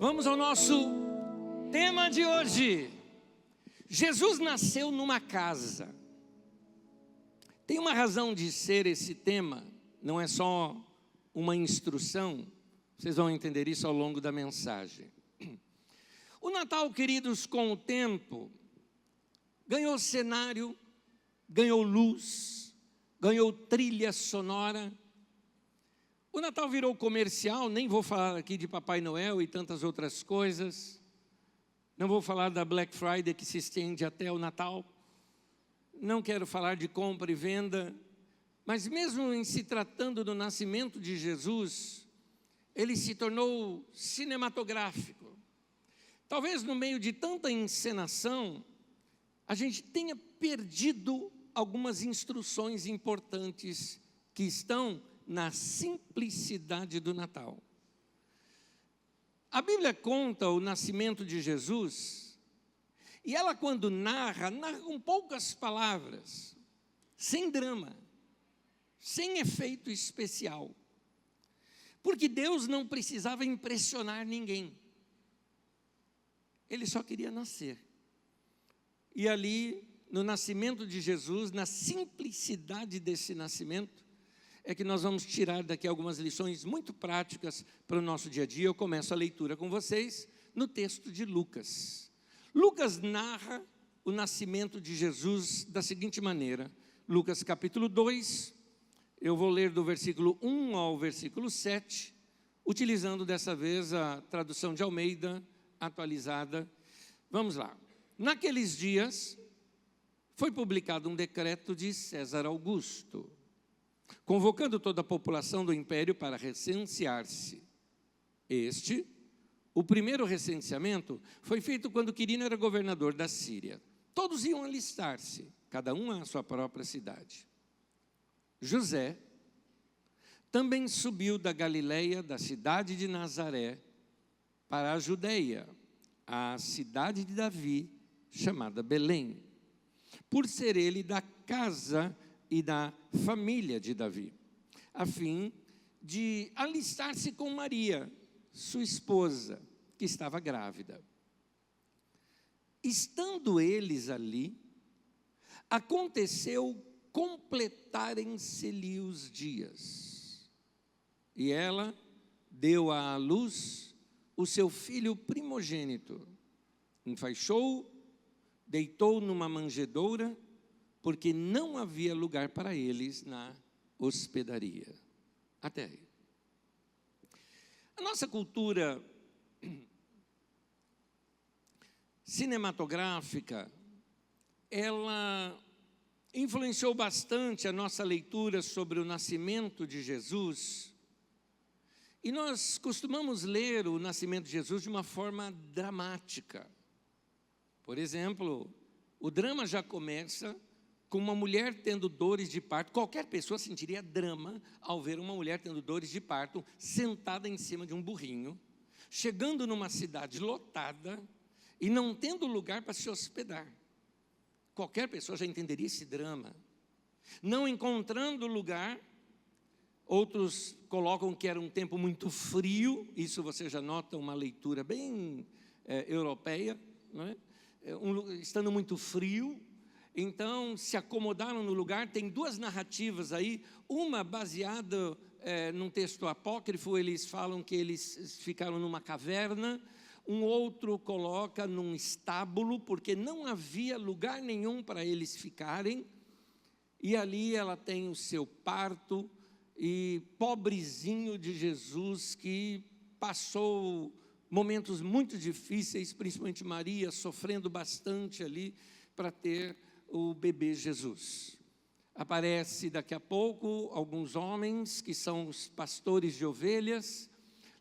Vamos ao nosso tema de hoje. Jesus nasceu numa casa. Tem uma razão de ser esse tema, não é só uma instrução, vocês vão entender isso ao longo da mensagem. O Natal, queridos, com o tempo, ganhou cenário, ganhou luz, ganhou trilha sonora. O Natal virou comercial, nem vou falar aqui de Papai Noel e tantas outras coisas. Não vou falar da Black Friday que se estende até o Natal. Não quero falar de compra e venda. Mas mesmo em se tratando do nascimento de Jesus, ele se tornou cinematográfico. Talvez no meio de tanta encenação, a gente tenha perdido algumas instruções importantes que estão na simplicidade do Natal. A Bíblia conta o nascimento de Jesus, e ela quando narra com poucas palavras, sem drama, sem efeito especial, porque Deus não precisava impressionar ninguém, Ele só queria nascer. E ali, no nascimento de Jesus, na simplicidade desse nascimento, é que nós vamos tirar daqui algumas lições muito práticas para o nosso dia a dia. Eu começo a leitura com vocês no texto de Lucas. Lucas narra o nascimento de Jesus da seguinte maneira. Lucas capítulo 2, eu vou ler do versículo 1 ao versículo 7, utilizando dessa vez a tradução de Almeida atualizada. Vamos lá. Naqueles dias, foi publicado um decreto de César Augusto, convocando toda a população do império para recensear-se. O primeiro recenseamento, foi feito quando Quirino era governador da Síria. Todos iam alistar-se, cada um à sua própria cidade. José também subiu da Galileia, da cidade de Nazaré, para a Judeia, a cidade de Davi, chamada Belém, por ser ele da casa e da família de Davi, a fim de alistar-se com Maria, sua esposa, que estava grávida. Estando eles ali, aconteceu completarem-se-lhe os dias, e ela deu à luz o seu filho primogênito, enfaixou-o, deitou numa manjedoura, porque não havia lugar para eles na hospedaria. Até aí. A nossa cultura cinematográfica, ela influenciou bastante a nossa leitura sobre o nascimento de Jesus. E nós costumamos ler o nascimento de Jesus de uma forma dramática. Por exemplo, o drama já começa com uma mulher tendo dores de parto. Qualquer pessoa sentiria drama ao ver uma mulher tendo dores de parto, sentada em cima de um burrinho, chegando numa cidade lotada e não tendo lugar para se hospedar. Qualquer pessoa já entenderia esse drama. Não encontrando lugar, outros colocam que era um tempo muito frio, isso você já nota uma leitura bem europeia, não é? Estando muito frio, então se acomodaram no lugar. Tem duas narrativas aí, uma baseada num texto apócrifo, eles falam que eles ficaram numa caverna, um outro coloca num estábulo, porque não havia lugar nenhum para eles ficarem, e ali ela tem o seu parto, e pobrezinho de Jesus que passou momentos muito difíceis, principalmente Maria, sofrendo bastante ali para ter o bebê Jesus. Aparece daqui a pouco alguns homens que são os pastores de ovelhas,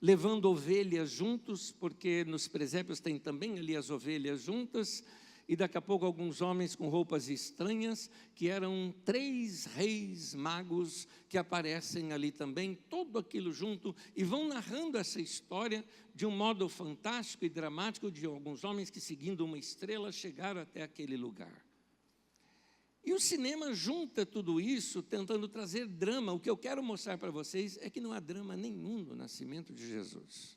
levando ovelhas juntos, porque nos presépios tem também ali as ovelhas juntas, e daqui a pouco alguns homens com roupas estranhas, que eram 3 reis magos que aparecem ali também, tudo aquilo junto, e vão narrando essa história de um modo fantástico e dramático, de alguns homens que, seguindo uma estrela, chegaram até aquele lugar. E o cinema junta tudo isso, tentando trazer drama. O que eu quero mostrar para vocês é que não há drama nenhum no nascimento de Jesus.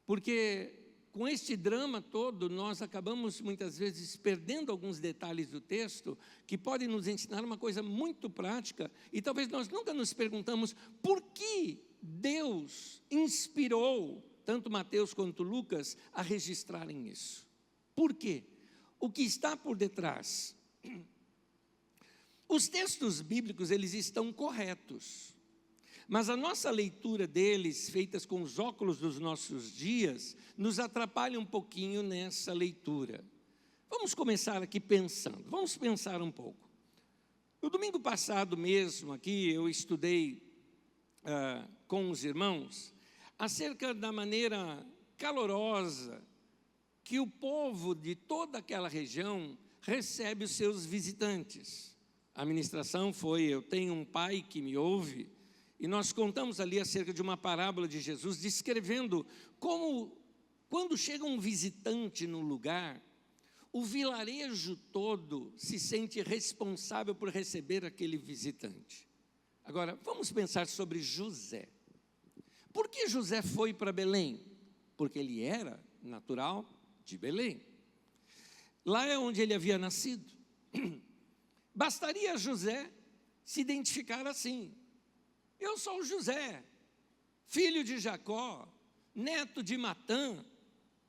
porque com este drama todo, nós acabamos muitas vezes perdendo alguns detalhes do texto que podem nos ensinar uma coisa muito prática, e talvez nós nunca nos perguntamos por que Deus inspirou tanto Mateus quanto Lucas a registrarem isso. Por quê? O que está por detrás? Os textos bíblicos, eles estão corretos, mas a nossa leitura deles, feitas com os óculos dos nossos dias, nos atrapalha um pouquinho nessa leitura. Vamos começar aqui pensando, vamos pensar um pouco. No domingo passado mesmo, aqui, eu estudei com os irmãos acerca da maneira calorosa que o povo de toda aquela região recebe os seus visitantes. A ministração foi, eu tenho um pai que me ouve, e nós contamos ali acerca de uma parábola de Jesus, descrevendo como, quando chega um visitante no lugar, o vilarejo todo se sente responsável por receber aquele visitante. Agora, vamos pensar sobre José. Por que José foi para Belém? Porque ele era natural de Belém. Lá é onde ele havia nascido. Bastaria José se identificar assim: eu sou José, filho de Jacó, neto de Matã,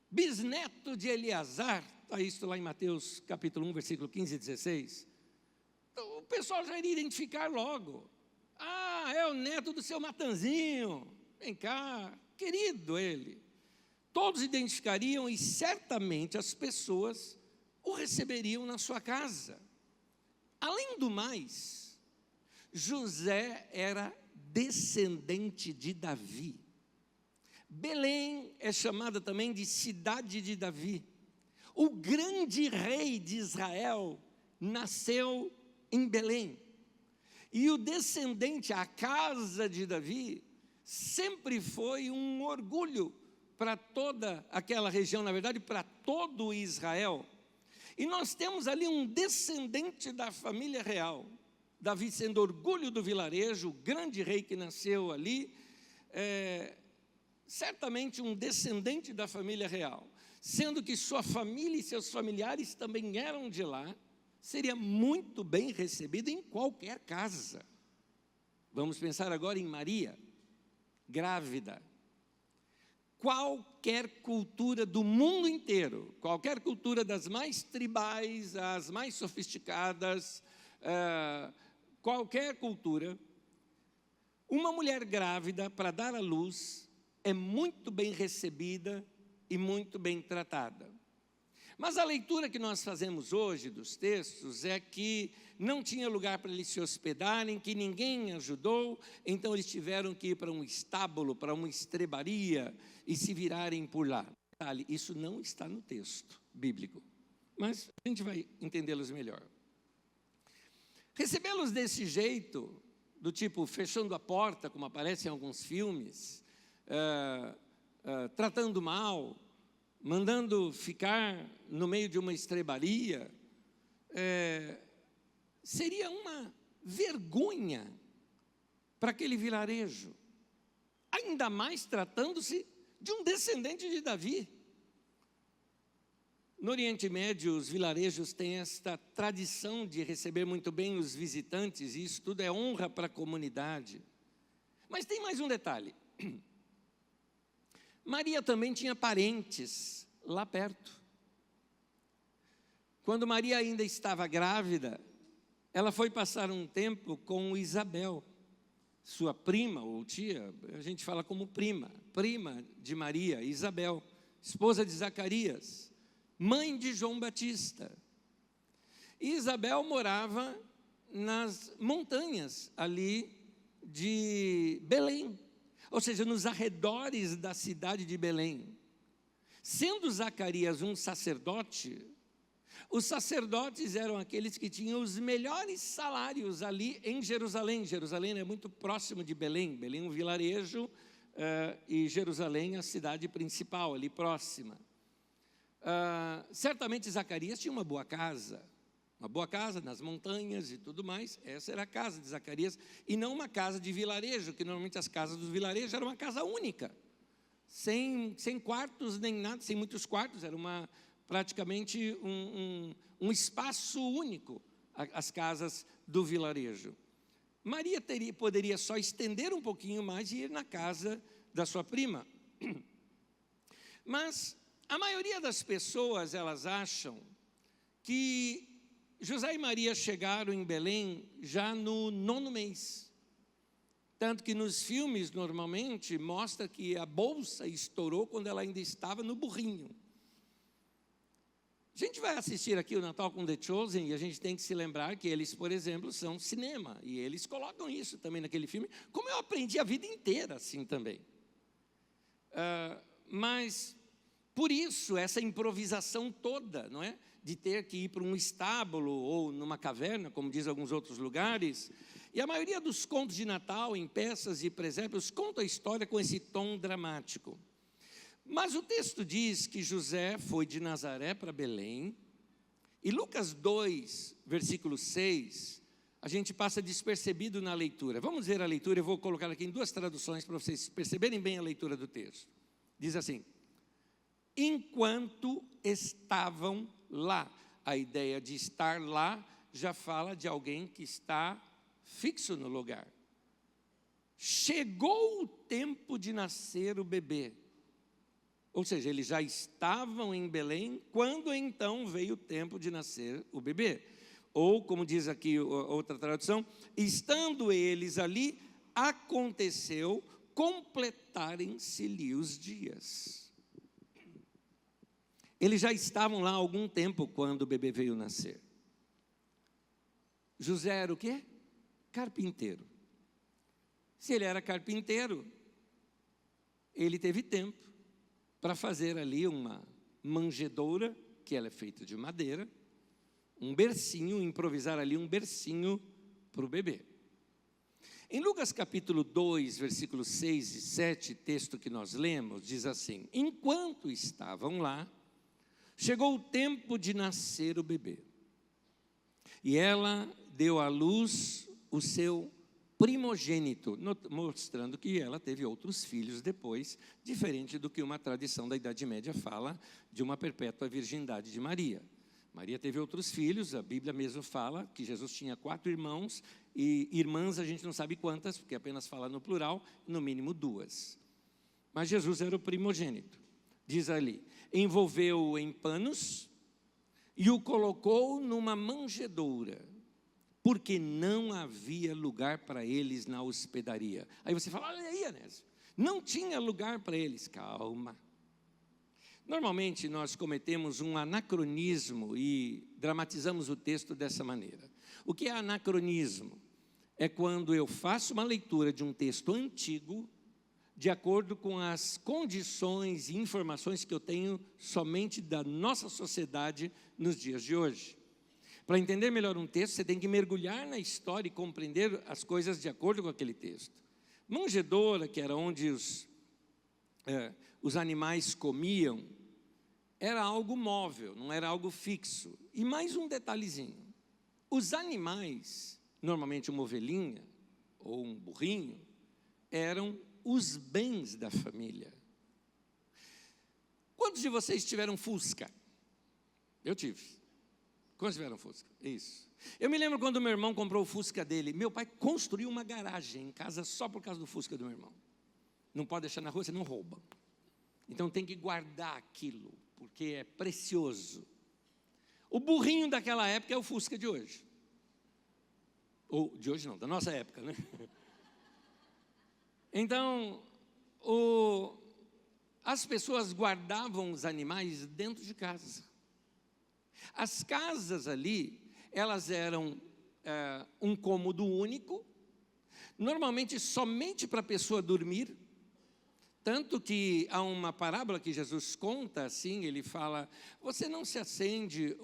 bisneto de Eleazar. Está isso lá em Mateus capítulo 1, versículo 15 e 16. Então, o pessoal já iria identificar logo. Ah, é o neto do seu Matanzinho, vem cá, querido ele. Todos identificariam e certamente as pessoas o receberiam na sua casa. Além do mais, José era descendente de Davi. Belém é chamada também de cidade de Davi. O grande rei de Israel nasceu em Belém. E o descendente, a casa de Davi, sempre foi um orgulho para toda aquela região, na verdade, para todo Israel. E nós temos ali um descendente da família real, Davi sendo orgulho do vilarejo, o grande rei que nasceu ali, certamente um descendente da família real, sendo que sua família e seus familiares também eram de lá, seria muito bem recebido em qualquer casa. Vamos pensar agora em Maria, grávida. Qualquer cultura do mundo inteiro, qualquer cultura das mais tribais, as mais sofisticadas, qualquer cultura, uma mulher grávida para dar à luz é muito bem recebida e muito bem tratada. Mas a leitura que nós fazemos hoje dos textos é que não tinha lugar para eles se hospedarem, que ninguém ajudou, então eles tiveram que ir para um estábulo, para uma estrebaria e se virarem por lá. Isso não está no texto bíblico, mas a gente vai entendê-los melhor. Recebê-los desse jeito, do tipo fechando a porta, como aparece em alguns filmes, tratando mal, mandando ficar no meio de uma estrebaria, seria uma vergonha para aquele vilarejo, ainda mais tratando-se de um descendente de Davi. No Oriente Médio, os vilarejos têm esta tradição de receber muito bem os visitantes, e isso tudo é honra para a comunidade. Mas tem mais um detalhe. Maria também tinha parentes lá perto. Quando Maria ainda estava grávida, ela foi passar um tempo com Isabel, sua prima ou tia, a gente fala como prima de Maria, Isabel, esposa de Zacarias, mãe de João Batista. E Isabel morava nas montanhas ali de Belém, ou seja, nos arredores da cidade de Belém. Sendo Zacarias um sacerdote, os sacerdotes eram aqueles que tinham os melhores salários ali em Jerusalém. Jerusalém é muito próximo de Belém. Belém é um vilarejo e Jerusalém a cidade principal, ali próxima. Certamente Zacarias tinha uma boa casa nas montanhas e tudo mais. Essa era a casa de Zacarias, e não uma casa de vilarejo, que normalmente as casas dos vilarejos eram uma casa única. sem quartos nem nada, sem muitos quartos, era praticamente um espaço único, as casas do vilarejo. Maria poderia só estender um pouquinho mais e ir na casa da sua prima. Mas a maioria das pessoas, elas acham que José e Maria chegaram em Belém já no 9º mês. Tanto que nos filmes, normalmente, mostra que a bolsa estourou quando ela ainda estava no burrinho. A gente vai assistir aqui o Natal com The Chosen e a gente tem que se lembrar que eles, por exemplo, são cinema. E eles colocam isso também naquele filme, como eu aprendi a vida inteira assim também. Mas, por isso, essa improvisação toda, não é? De ter que ir para um estábulo ou numa caverna, como diz alguns outros lugares. E a maioria dos contos de Natal, em peças e presépios, conta a história com esse tom dramático. Mas o texto diz que José foi de Nazaré para Belém. E Lucas 2, versículo 6, a gente passa despercebido na leitura. Vamos ver a leitura, eu vou colocar aqui em 2 traduções para vocês perceberem bem a leitura do texto. Diz assim: enquanto estavam lá. A ideia de estar lá já fala de alguém que está fixo no lugar. Chegou o tempo de nascer o bebê. Ou seja, eles já estavam em Belém quando então veio o tempo de nascer o bebê. Ou, como diz aqui outra tradução, estando eles ali, aconteceu completarem-se-lhe os dias. Eles já estavam lá há algum tempo quando o bebê veio nascer. José era o quê? Carpinteiro. Se ele era carpinteiro, ele teve tempo para fazer ali uma manjedoura, que ela é feita de madeira, um bercinho, improvisar ali um bercinho para o bebê. Em Lucas capítulo 2, versículos 6 e 7, texto que nós lemos, diz assim: enquanto estavam lá, chegou o tempo de nascer o bebê. E ela deu à luz o seu primogênito, mostrando que ela teve outros filhos depois, diferente do que uma tradição da Idade Média fala de uma perpétua virgindade de Maria. Maria teve outros filhos, a Bíblia mesmo fala que Jesus tinha 4 irmãos, e irmãs a gente não sabe quantas, porque apenas fala no plural, no mínimo 2. Mas Jesus era o primogênito. Diz ali, envolveu-o em panos e o colocou numa manjedoura, porque não havia lugar para eles na hospedaria. Aí você fala, olha aí, Anésio, não tinha lugar para eles. Calma. Normalmente nós cometemos um anacronismo e dramatizamos o texto dessa maneira. O que é anacronismo? É quando eu faço uma leitura de um texto antigo, de acordo com as condições e informações que eu tenho somente da nossa sociedade nos dias de hoje. Para entender melhor um texto, você tem que mergulhar na história e compreender as coisas de acordo com aquele texto. Manjedoura, que era onde os animais comiam, era algo móvel, não era algo fixo. E mais um detalhezinho, os animais, normalmente uma ovelhinha ou um burrinho, eram os bens da família. Quantos de vocês tiveram Fusca? Eu tive. Quantos tiveram Fusca? Isso. Eu me lembro quando meu irmão comprou o Fusca dele. Meu pai construiu uma garagem em casa só por causa do Fusca do meu irmão. Não pode deixar na rua, você não rouba. Então tem que guardar aquilo, porque é precioso. O burrinho daquela época é o Fusca de hoje. Ou de hoje não, da nossa época, né? Então, as pessoas guardavam os animais dentro de casa. As casas ali, elas eram um cômodo único, normalmente somente para a pessoa dormir, tanto que há uma parábola que Jesus conta assim, ele fala, você não se acende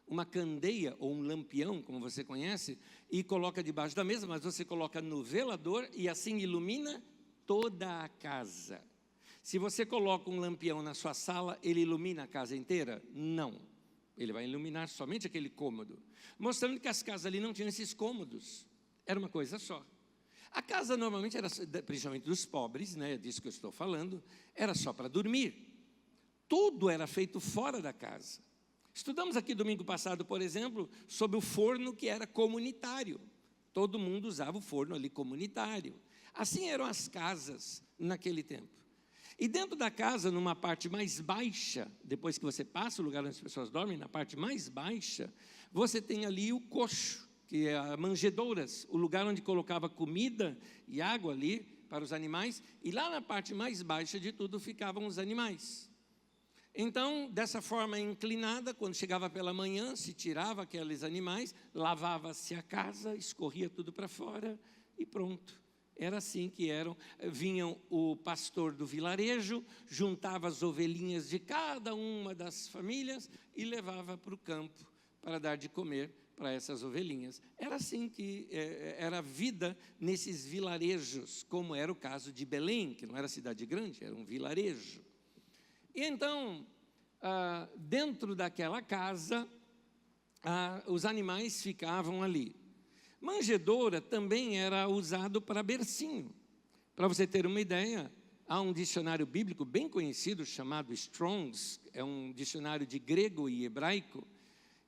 uma candeia ou um lampião, como você conhece, e coloca debaixo da mesa, mas você coloca no velador e assim ilumina toda a casa. Se você coloca um lampião na sua sala, ele ilumina a casa inteira? Não. Ele vai iluminar somente aquele cômodo, mostrando que as casas ali não tinham esses cômodos, era uma coisa só. A casa normalmente era, principalmente dos pobres, né, disso que eu estou falando, era só para dormir. Tudo era feito fora da casa. Estudamos aqui domingo passado, por exemplo, sobre o forno que era comunitário. Todo mundo usava o forno ali comunitário. Assim eram as casas naquele tempo. E dentro da casa, numa parte mais baixa, depois que você passa o lugar onde as pessoas dormem, na parte mais baixa, você tem ali o coxo, que é a manjedouras, o lugar onde colocava comida e água ali para os animais, e lá na parte mais baixa de tudo ficavam os animais. Então, dessa forma inclinada, quando chegava pela manhã, se tirava aqueles animais, lavava-se a casa, escorria tudo para fora e pronto. Era assim que eram. Vinha o pastor do vilarejo, juntava as ovelhinhas de cada uma das famílias e levava para o campo para dar de comer para essas ovelhinhas. Era assim que era a vida nesses vilarejos, como era o caso de Belém, que não era cidade grande, era um vilarejo. E então, dentro daquela casa, os animais ficavam ali. Manjedoura também era usado para bercinho. Para você ter uma ideia, há um dicionário bíblico bem conhecido chamado Strong's, é um dicionário de grego e hebraico,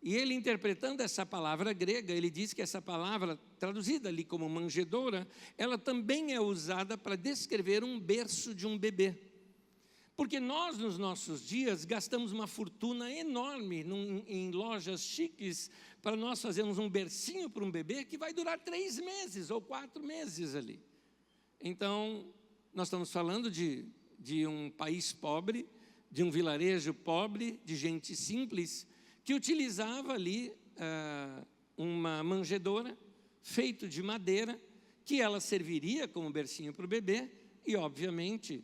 e ele interpretando essa palavra grega, ele diz que essa palavra, traduzida ali como manjedoura, ela também é usada para descrever um berço de um bebê. Porque nós, nos nossos dias, gastamos uma fortuna enorme em lojas chiques para nós fazermos um bercinho para um bebê que vai durar 3 meses ou 4 meses ali. Então, nós estamos falando de um país pobre, de um vilarejo pobre, de gente simples, que utilizava ali uma manjedoura feita de madeira, que ela serviria como bercinho para o bebê e, obviamente,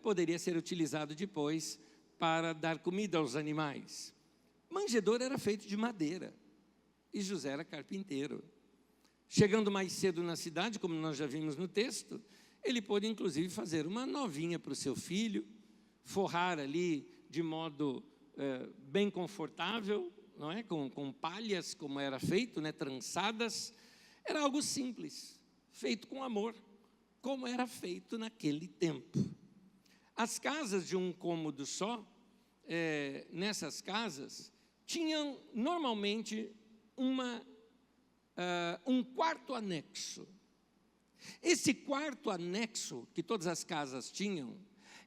poderia ser utilizado depois para dar comida aos animais. Manjedoura era feito de madeira e José era carpinteiro. Chegando mais cedo na cidade, como nós já vimos no texto, ele pôde inclusive fazer uma novinha para o seu filho, forrar ali de modo bem confortável, não é? Com palhas, como era feito, né? Trançadas. Era algo simples, feito com amor, como era feito naquele tempo. As casas de um cômodo só, nessas casas, tinham normalmente um quarto anexo. Esse quarto anexo, que todas as casas tinham,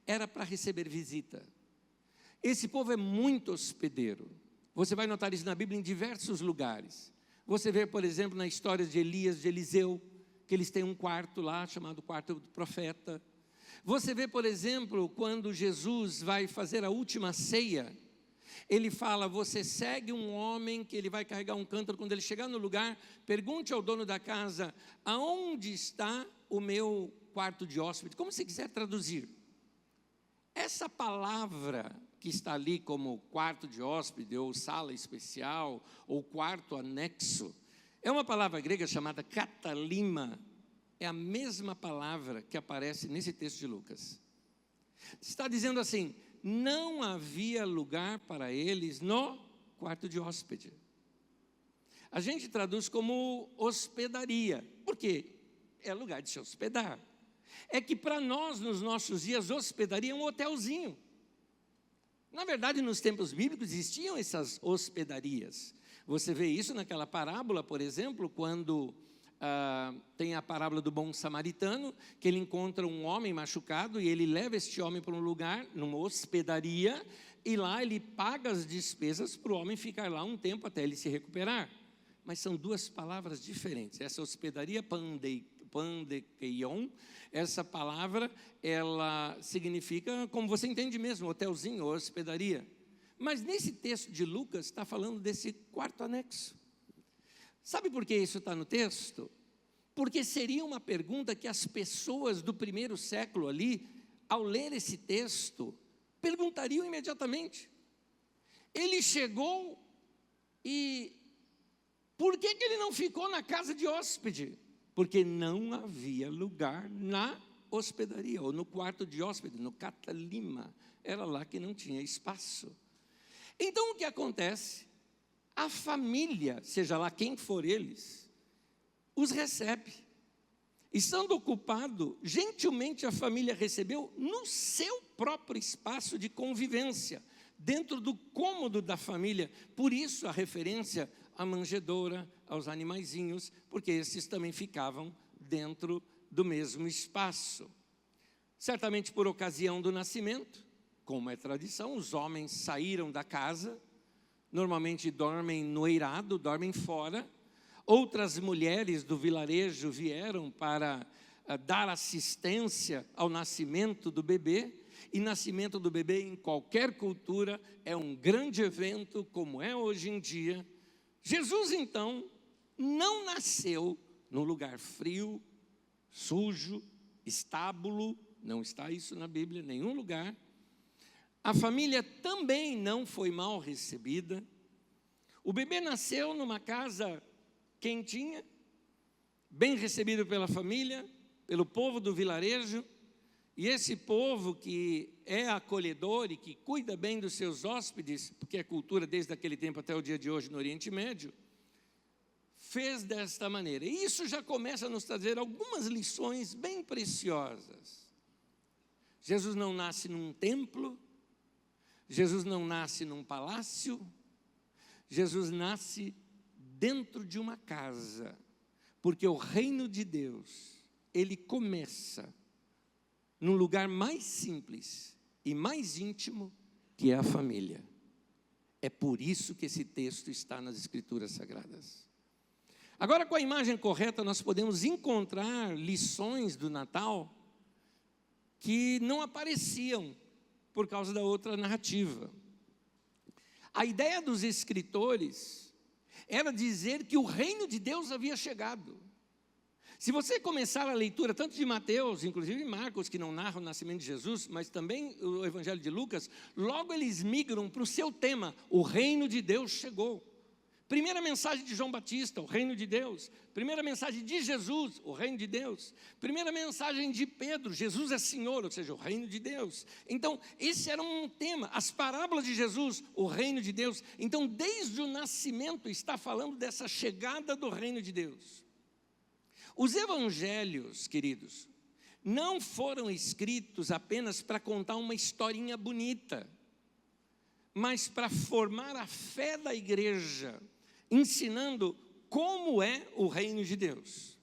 era para receber visita. Esse povo é muito hospedeiro. Você vai notar isso na Bíblia em diversos lugares. Você vê, por exemplo, na história de Elias, de Eliseu, que eles têm um quarto lá, chamado quarto do profeta. Você vê, por exemplo, quando Jesus vai fazer a última ceia, ele fala, você segue um homem que ele vai carregar um cântaro, quando ele chegar no lugar, pergunte ao dono da casa, aonde está o meu quarto de hóspede? Como você quiser traduzir. Essa palavra que está ali como quarto de hóspede, ou sala especial, ou quarto anexo, é uma palavra grega chamada katalima. É a mesma palavra que aparece nesse texto de Lucas. Está dizendo assim, não havia lugar para eles no quarto de hóspede. A gente traduz como hospedaria, porque é lugar de se hospedar. É que para nós, nos nossos dias, hospedaria é um hotelzinho. Na verdade, nos tempos bíblicos existiam essas hospedarias. Você vê isso naquela parábola, por exemplo, quando tem a parábola do bom samaritano, que ele encontra um homem machucado e ele leva este homem para um lugar, numa hospedaria, e lá ele paga as despesas para o homem ficar lá um tempo até ele se recuperar. Mas são duas palavras diferentes. Essa hospedaria, pandekeion, essa palavra, ela significa, como você entende mesmo, hotelzinho, hospedaria. Mas nesse texto de Lucas, está falando desse quarto anexo. Sabe por que isso está no texto? Porque seria uma pergunta que as pessoas do primeiro século ali, ao ler esse texto, perguntariam imediatamente. Ele chegou e por que ele não ficou na casa de hóspede? Porque não havia lugar na hospedaria, ou no quarto de hóspede, no katalima. Era lá que não tinha espaço. Então o que acontece? A família, seja lá quem for eles, os recebe. Estando ocupado, gentilmente a família recebeu no seu próprio espaço de convivência, dentro do cômodo da família. Por isso a referência à manjedoura, aos animaizinhos, porque esses também ficavam dentro do mesmo espaço. Certamente por ocasião do nascimento, como é tradição, os homens saíram da casa, normalmente dormem no eirado, dormem fora. Outras mulheres do vilarejo vieram para dar assistência ao nascimento do bebê, e nascimento do bebê em qualquer cultura é um grande evento, como é hoje em dia. Jesus, então, não nasceu num lugar frio, sujo, estábulo, não está isso na Bíblia, em nenhum lugar. A família também não foi mal recebida. O bebê nasceu numa casa quentinha, bem recebido pela família, pelo povo do vilarejo, e esse povo que é acolhedor e que cuida bem dos seus hóspedes, porque é cultura desde aquele tempo até o dia de hoje no Oriente Médio, fez desta maneira. E isso já começa a nos trazer algumas lições bem preciosas. Jesus não nasce num templo, Jesus não nasce num palácio, Jesus nasce dentro de uma casa, porque o reino de Deus, ele começa num lugar mais simples e mais íntimo, que é a família. É por isso que esse texto está nas Escrituras Sagradas. Agora, com a imagem correta, nós podemos encontrar lições do Natal que não apareciam por causa da outra narrativa. A ideia dos escritores era dizer que o reino de Deus havia chegado. Se você começar a leitura tanto de Mateus, inclusive Marcos, que não narra o nascimento de Jesus, mas também o Evangelho de Lucas, logo eles migram para o seu tema, o reino de Deus chegou. Primeira mensagem de João Batista, o reino de Deus. Primeira mensagem de Jesus, o reino de Deus. Primeira mensagem de Pedro, Jesus é Senhor, ou seja, o reino de Deus. Então, esse era um tema, as parábolas de Jesus, o reino de Deus. Então, desde o nascimento está falando dessa chegada do reino de Deus. Os evangelhos, queridos, não foram escritos apenas para contar uma historinha bonita, mas para formar a fé da igreja, ensinando como é o reino de Deus.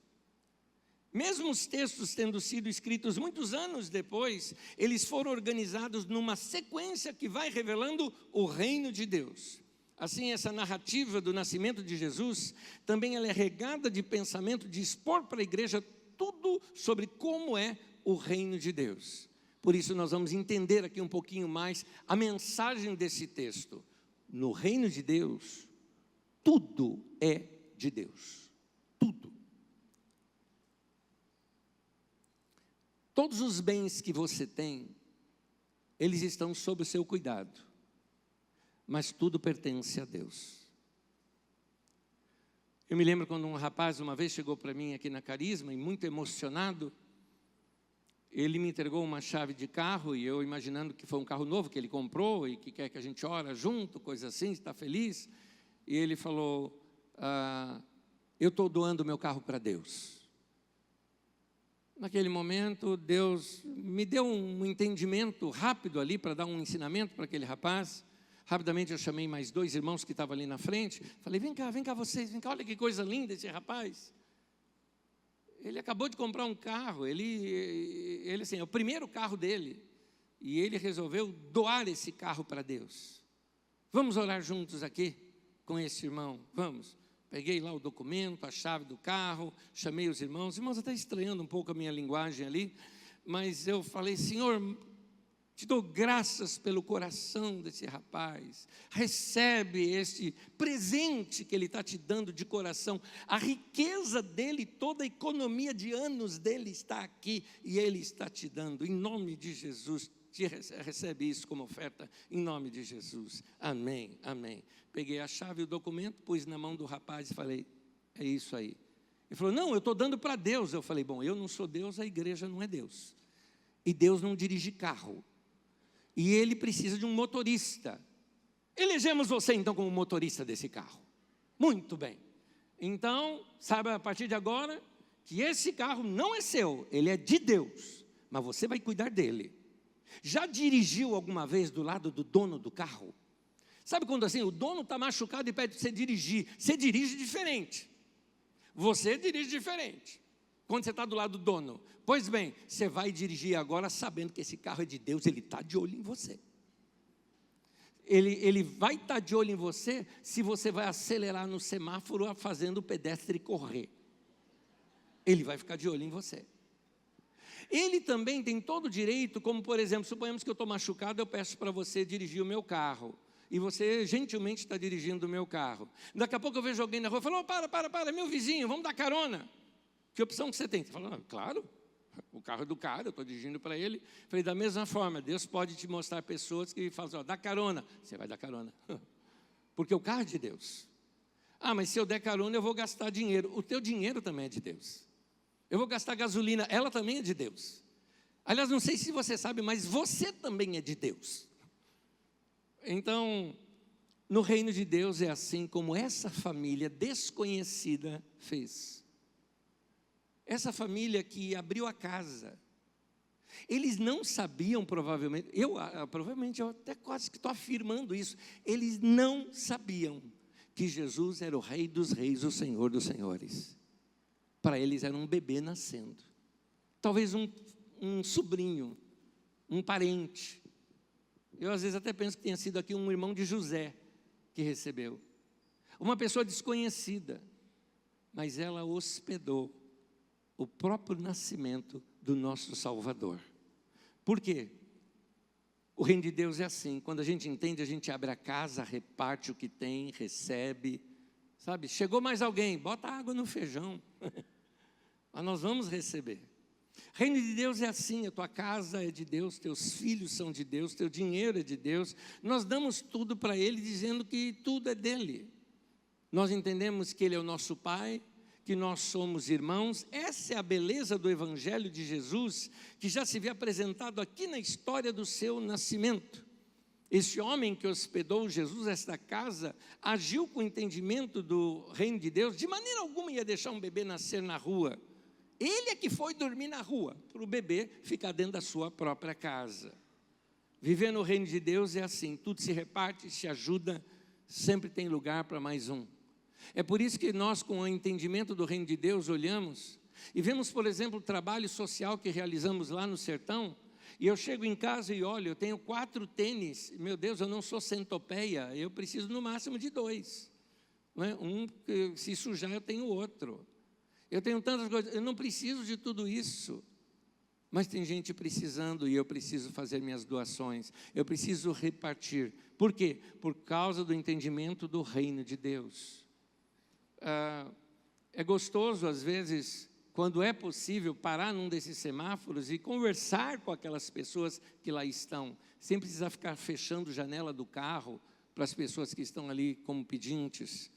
Mesmo os textos tendo sido escritos muitos anos depois, eles foram organizados numa sequência que vai revelando o reino de Deus. Assim, essa narrativa do nascimento de Jesus, também ela é regada de pensamento de expor para a igreja tudo sobre como é o reino de Deus. Por isso nós vamos entender aqui um pouquinho mais a mensagem desse texto. No reino de Deus, tudo é de Deus. Tudo. Todos os bens que você tem, eles estão sob o seu cuidado. Mas tudo pertence a Deus. Eu me lembro quando um rapaz uma vez chegou para mim aqui na Carisma, e muito emocionado, ele me entregou uma chave de carro, e eu imaginando que foi um carro novo que ele comprou, e que quer que a gente ore junto, coisa assim, está feliz, e ele falou, eu estou doando o meu carro para Deus. Naquele momento, Deus me deu um entendimento rápido ali, para dar um ensinamento para aquele rapaz. Rapidamente eu chamei mais 2 irmãos que estavam ali na frente. Falei, vem cá vocês, vem cá, olha que coisa linda esse rapaz. Ele acabou de comprar um carro, ele assim, é o primeiro carro dele. E ele resolveu doar esse carro para Deus. Vamos orar juntos aqui com esse irmão, vamos. Peguei lá o documento, a chave do carro, chamei os irmãos até estranhando um pouco a minha linguagem ali. Mas eu falei, Senhor, te dou graças pelo coração desse rapaz. Recebe este presente que ele está te dando de coração. A riqueza dele, toda a economia de anos dele está aqui e ele está te dando. Em nome de Jesus, recebe isso como oferta. Em nome de Jesus. Amém, amém. Peguei a chave e o documento, pus na mão do rapaz e falei, é isso aí. Ele falou, não, eu estou dando para Deus. Eu falei, bom, eu não sou Deus, a igreja não é Deus. E Deus não dirige carro. E ele precisa de um motorista. Elegemos você então como motorista desse carro. Muito bem. Então, sabe a partir de agora que esse carro não é seu, ele é de Deus, mas você vai cuidar dele. Já dirigiu alguma vez do lado do dono do carro? Sabe quando assim, o dono está machucado e pede para você dirigir? Você dirige diferente. Você dirige diferente quando você está do lado do dono. Pois bem, você vai dirigir agora sabendo que esse carro é de Deus, ele está de olho em você. Ele vai estar de olho em você se você vai acelerar no semáforo fazendo o pedestre correr. Ele vai ficar de olho em você. Ele também tem todo o direito, como por exemplo, suponhamos que eu estou machucado, eu peço para você dirigir o meu carro. E você gentilmente está dirigindo o meu carro. Daqui a pouco eu vejo alguém na rua e falo, para, meu vizinho, vamos dar carona. Que opção que você tem? Você fala, claro, o carro é do cara, eu estou dirigindo para ele. Falei, da mesma forma, Deus pode te mostrar pessoas que falam, dá carona. Você vai dar carona. Porque o carro é de Deus. Ah, mas se eu der carona eu vou gastar dinheiro. O teu dinheiro também é de Deus. Eu vou gastar gasolina, ela também é de Deus. Aliás, não sei se você sabe, mas você também é de Deus. Então, no reino de Deus é assim como essa família desconhecida fez. Essa família que abriu a casa. Eles não sabiam, provavelmente, eu até quase que estou afirmando isso. Eles não sabiam que Jesus era o Rei dos Reis, o Senhor dos Senhores. Para eles era um bebê nascendo. Talvez um sobrinho, um parente. Eu às vezes até penso que tenha sido aqui um irmão de José que recebeu. Uma pessoa desconhecida, mas ela hospedou o próprio nascimento do nosso Salvador. Por quê? O reino de Deus é assim, quando a gente entende, a gente abre a casa, reparte o que tem, recebe, sabe? Chegou mais alguém, bota água no feijão, mas nós vamos receber. Reino de Deus é assim, a tua casa é de Deus, teus filhos são de Deus, teu dinheiro é de Deus. Nós damos tudo para Ele, dizendo que tudo é dEle. Nós entendemos que Ele é o nosso Pai, que nós somos irmãos. Essa é a beleza do Evangelho de Jesus, que já se vê apresentado aqui na história do seu nascimento. Esse homem que hospedou Jesus, esta casa, agiu com o entendimento do reino de Deus, de maneira alguma ia deixar um bebê nascer na rua. Ele é que foi dormir na rua, para o bebê ficar dentro da sua própria casa. Viver no reino de Deus é assim, tudo se reparte, se ajuda, sempre tem lugar para mais um. É por isso que nós, com o entendimento do reino de Deus, olhamos e vemos, por exemplo, o trabalho social que realizamos lá no sertão. E eu chego em casa e olho, eu tenho 4 tênis, meu Deus, eu não sou centopeia, eu preciso no máximo de 2. Não é? Um, se sujar, eu tenho outro. Eu tenho tantas coisas, eu não preciso de tudo isso. Mas tem gente precisando e eu preciso fazer minhas doações. Eu preciso repartir. Por quê? Por causa do entendimento do reino de Deus. É gostoso, às vezes, quando é possível, parar num desses semáforos e conversar com aquelas pessoas que lá estão, sem precisar ficar fechando a janela do carro para as pessoas que estão ali como pedintes.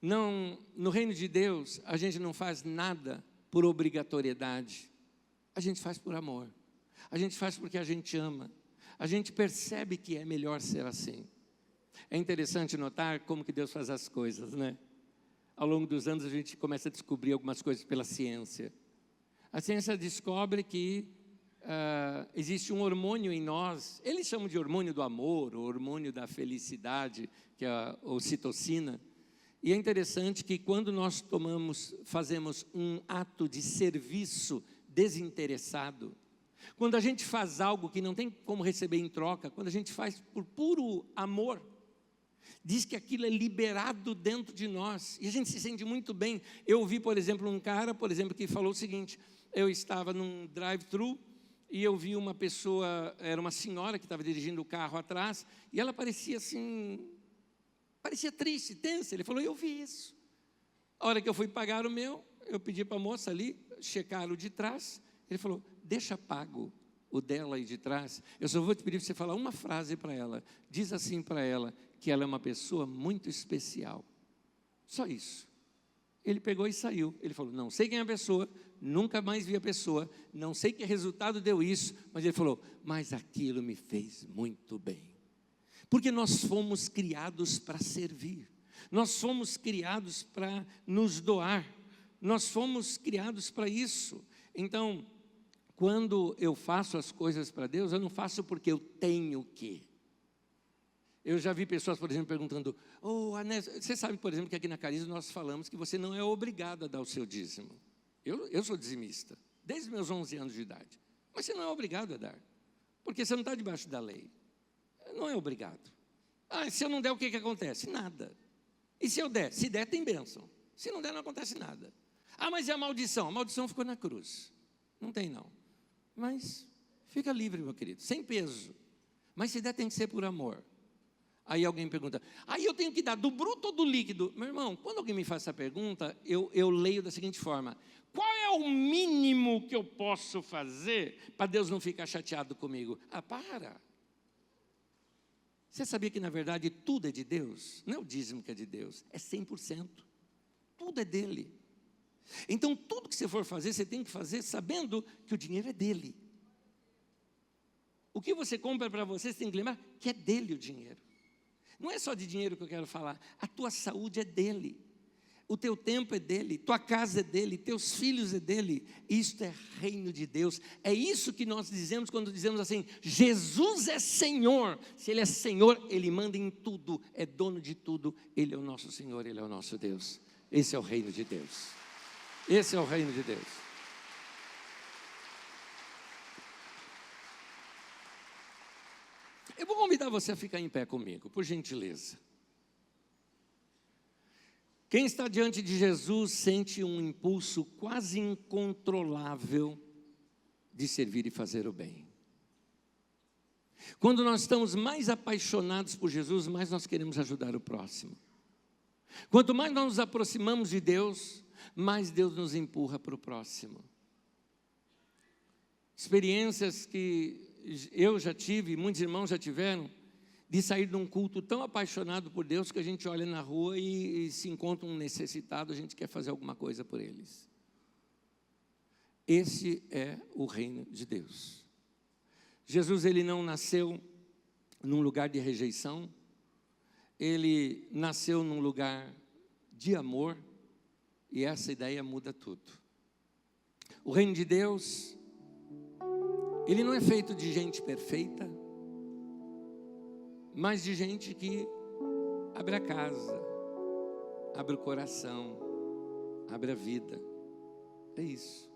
No reino de Deus, a gente não faz nada por obrigatoriedade. A gente faz por amor. A gente faz porque a gente ama. A gente percebe que é melhor ser assim. É interessante notar como que Deus faz as coisas, né? Ao longo dos anos a gente começa a descobrir algumas coisas pela ciência. A ciência descobre que existe um hormônio em nós, eles chamam de hormônio do amor, o hormônio da felicidade, que é a ocitocina. E é interessante que quando nós fazemos um ato de serviço desinteressado, quando a gente faz algo que não tem como receber em troca, quando a gente faz por puro amor, diz que aquilo é liberado dentro de nós, e a gente se sente muito bem. Eu ouvi, por exemplo, um cara, que falou o seguinte: eu estava num drive-thru, e eu vi uma pessoa, era uma senhora que estava dirigindo o carro atrás, e ela parecia assim, parecia triste, tensa. Ele falou, eu vi isso. A hora que eu fui pagar o meu, eu pedi para a moça ali, checar o de trás, ele falou, deixa pago o dela aí de trás, eu só vou te pedir para você falar uma frase para ela, diz assim para ela, que ela é uma pessoa muito especial, só isso. Ele pegou e saiu, ele falou, não sei quem é a pessoa, nunca mais vi a pessoa, não sei que resultado deu isso, mas ele falou, mas aquilo me fez muito bem, porque nós fomos criados para servir, Nós fomos criados para nos doar. Nós fomos criados para isso. Então, quando eu faço as coisas para Deus, eu não faço porque eu tenho que. Eu já vi pessoas, por exemplo, perguntando, Anésio, você sabe, por exemplo, que aqui na Cariza nós falamos que você não é obrigado a dar o seu dízimo. Eu sou dizimista, desde meus 11 anos de idade. Mas você não é obrigado a dar, porque você não está debaixo da lei. Não é obrigado. Se eu não der, o que acontece? Nada. E se eu der? Se der, tem bênção. Se não der, não acontece nada. Mas é a maldição? A maldição ficou na cruz. Não tem, não. Mas fica livre, meu querido, sem peso. Mas se der, tem que ser por amor. Aí alguém pergunta, eu tenho que dar do bruto ou do líquido? Meu irmão, quando alguém me faz essa pergunta, eu leio da seguinte forma: qual é o mínimo que eu posso fazer para Deus não ficar chateado comigo? Para! Você sabia que na verdade tudo é de Deus? Não é o dízimo que é de Deus, é 100%. Tudo é dele. Então tudo que você for fazer, você tem que fazer sabendo que o dinheiro é dele. O que você compra para você tem que lembrar que é dele o dinheiro. Não é só de dinheiro que eu quero falar, a tua saúde é dele, o teu tempo é dele, tua casa é dele, teus filhos é dele. Isto é reino de Deus. É isso que nós dizemos quando dizemos assim: Jesus é Senhor. Se Ele é Senhor, Ele manda em tudo, é dono de tudo. Ele é o nosso Senhor, Ele é o nosso Deus. Esse é o reino de Deus. Esse é o reino de Deus. Eu vou convidar você a ficar em pé comigo, por gentileza. Quem está diante de Jesus sente um impulso quase incontrolável de servir e fazer o bem. Quando nós estamos mais apaixonados por Jesus, mais nós queremos ajudar o próximo. Quanto mais nós nos aproximamos de Deus, mais Deus nos empurra para o próximo. Experiências que eu já tive, muitos irmãos já tiveram, de sair de um culto tão apaixonado por Deus que a gente olha na rua e se encontra um necessitado, a gente quer fazer alguma coisa por eles. Esse é o reino de Deus. Jesus, ele não nasceu num lugar de rejeição, ele nasceu num lugar de amor, e essa ideia muda tudo. O reino de Deus, ele não é feito de gente perfeita, mas de gente que abre a casa, abre o coração, abre a vida. É isso.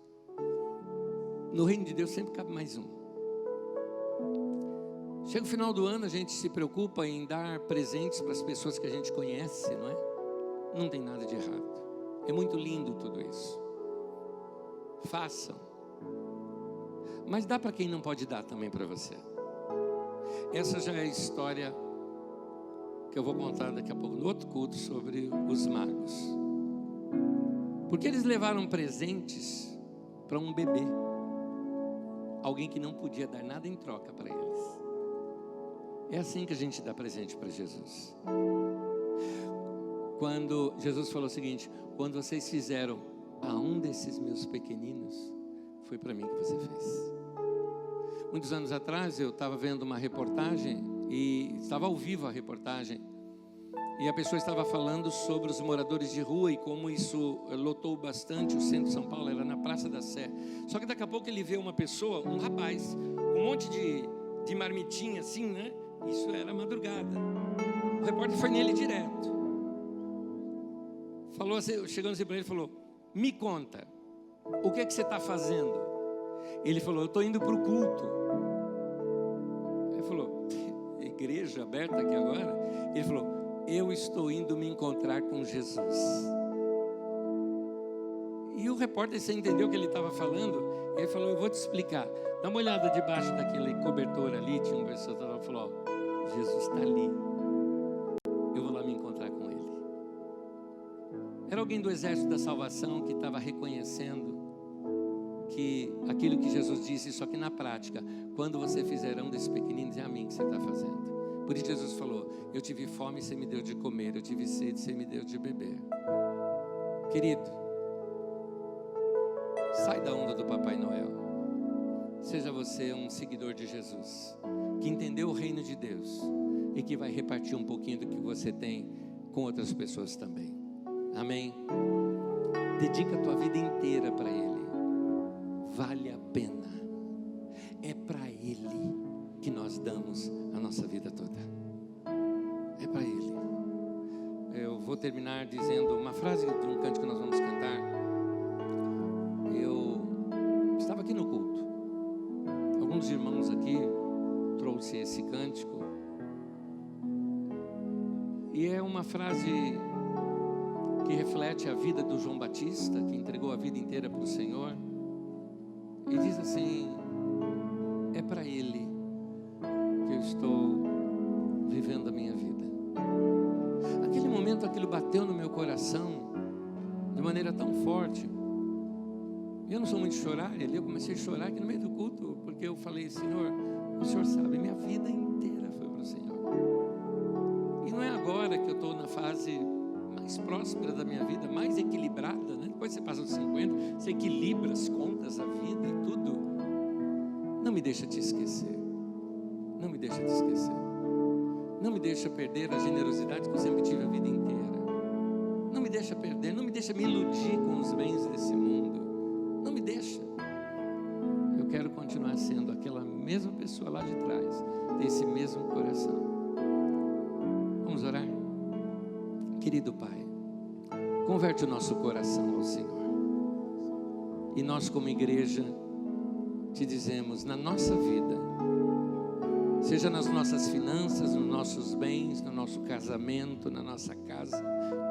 No reino de Deus sempre cabe mais um. Chega o final do ano, a gente se preocupa em dar presentes para as pessoas que a gente conhece, não é? Não tem nada de errado. É muito lindo tudo isso. Façam. Mas dá para quem não pode dar também para você. Essa já é a história que eu vou contar daqui a pouco no outro culto sobre os magos. Porque eles levaram presentes para um bebê, alguém que não podia dar nada em troca para eles. É assim que a gente dá presente para Jesus. Quando Jesus falou o seguinte: quando vocês fizeram a um desses meus pequeninos, foi para mim que você fez. Muitos anos atrás eu estava vendo uma reportagem, e estava ao vivo a reportagem, e a pessoa estava falando sobre os moradores de rua e como isso lotou bastante o centro de São Paulo, era na Praça da Sé. Só que daqui a pouco ele vê uma pessoa, um rapaz, um monte de marmitinha assim, né? Isso era madrugada. O repórter foi nele direto. Falou assim, chegando assim para ele, falou: me conta, o que é que você está fazendo? Ele falou: eu estou indo para o culto. Ele falou: igreja aberta aqui agora? Ele falou: eu estou indo me encontrar com Jesus. E o repórter, você entendeu o que ele estava falando? Ele falou: eu vou te explicar. Dá uma olhada debaixo daquele cobertor ali. Tinha uma pessoa que falou: ó, Jesus está ali. Eu vou lá me encontrar com ele. Era alguém do exército da salvação que estava reconhecendo que aquilo que Jesus disse, só que na prática, quando você fizer um desses pequeninos, é a mim que você está fazendo. Por isso Jesus falou: eu tive fome e você me deu de comer, eu tive sede e você me deu de beber. Querido, sai da onda do Papai Noel. Seja você um seguidor de Jesus, que entendeu o reino de Deus e que vai repartir um pouquinho do que você tem com outras pessoas também. Amém? Dedica a tua vida inteira para Ele. Vale a pena. É para Ele que nós damos a nossa vida toda. É para Ele. Eu vou terminar dizendo uma frase de um cântico que nós vamos cantar. Eu estava aqui no culto. Alguns irmãos aqui trouxe esse cântico. E é uma frase que reflete a vida do João Batista, que entregou a vida inteira para o Senhor. E diz assim: é para Ele que eu estou vivendo a minha vida. Aquele momento, aquilo bateu no meu coração de maneira tão forte. Eu não sou muito de chorar, ali eu comecei a chorar aqui no meio do culto, porque eu falei: Senhor, o Senhor sabe, minha vida inteira foi para o Senhor. E não é agora que eu estou na fase mais próspera da minha vida, mais equilibrada, né? Depois você passa dos 50, você equilibra as contas, a vida e tudo. Não me deixa te esquecer. Não me deixa te esquecer. Não me deixa perder a generosidade que eu sempre tive a vida inteira. Não me deixa perder, não me deixa me iludir com os bens desse mundo. Não me deixa. Eu quero continuar sendo aquela mesma pessoa lá de trás, desse mesmo coração. Vamos orar? Querido Pai, converte o nosso coração ao Senhor. E nós, como igreja, te dizemos, na nossa vida, seja nas nossas finanças, nos nossos bens, no nosso casamento, na nossa casa,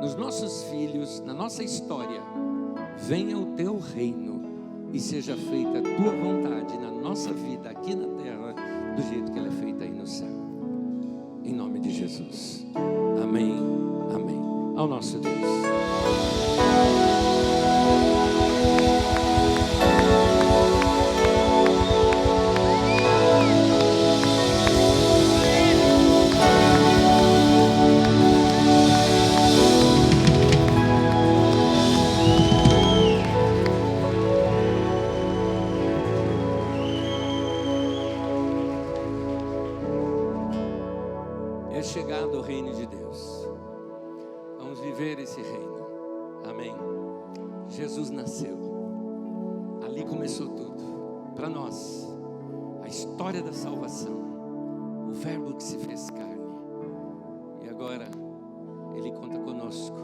nos nossos filhos, na nossa história, venha o teu reino e seja feita a tua vontade na nossa vida aqui na terra, do jeito que ela é feita aí no céu. Em nome de Jesus. Amém. Amém. Ao nosso Deus. É chegado o reino de Deus. Vamos viver esse reino. Amém. Jesus nasceu. Ali começou tudo. Para nós, a história da salvação. O verbo que se fez carne. E agora, Ele conta conosco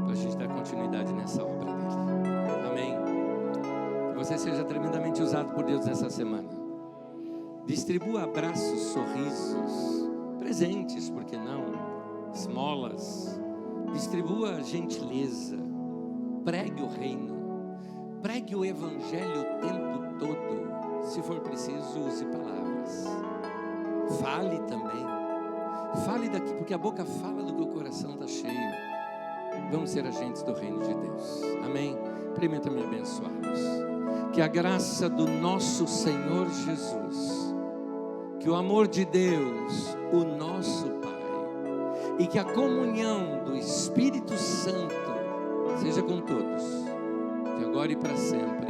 para a gente dar continuidade nessa obra dele. Amém. Que você seja tremendamente usado por Deus nessa semana. Distribua abraços, sorrisos, presentes, por que não? Esmolas. Distribua gentileza. Pregue o reino. Pregue o evangelho o tempo todo. Se for preciso, use palavras. Fale também. Fale daqui, porque a boca fala do que o coração está cheio. Vamos ser agentes do reino de Deus. Amém? Permita-me abençoá-los. Que a graça do nosso Senhor Jesus, que o amor de Deus, o nosso Pai, e que a comunhão do Espírito Santo seja com todos, de agora e para sempre.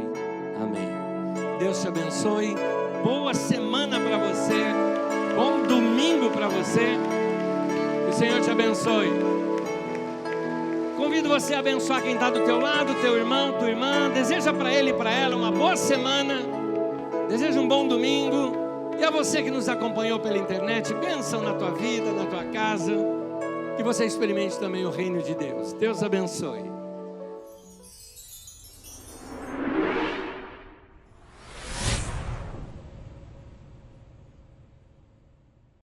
Amém. Deus te abençoe. Boa semana para você. Bom domingo para você. Que o Senhor te abençoe. Convido você a abençoar quem está do teu lado, teu irmão, tua irmã. Deseja para ele e para ela uma boa semana. Deseja um bom domingo. E a você que nos acompanhou pela internet, bênção na tua vida, na tua casa. Que você experimente também o reino de Deus. Deus abençoe.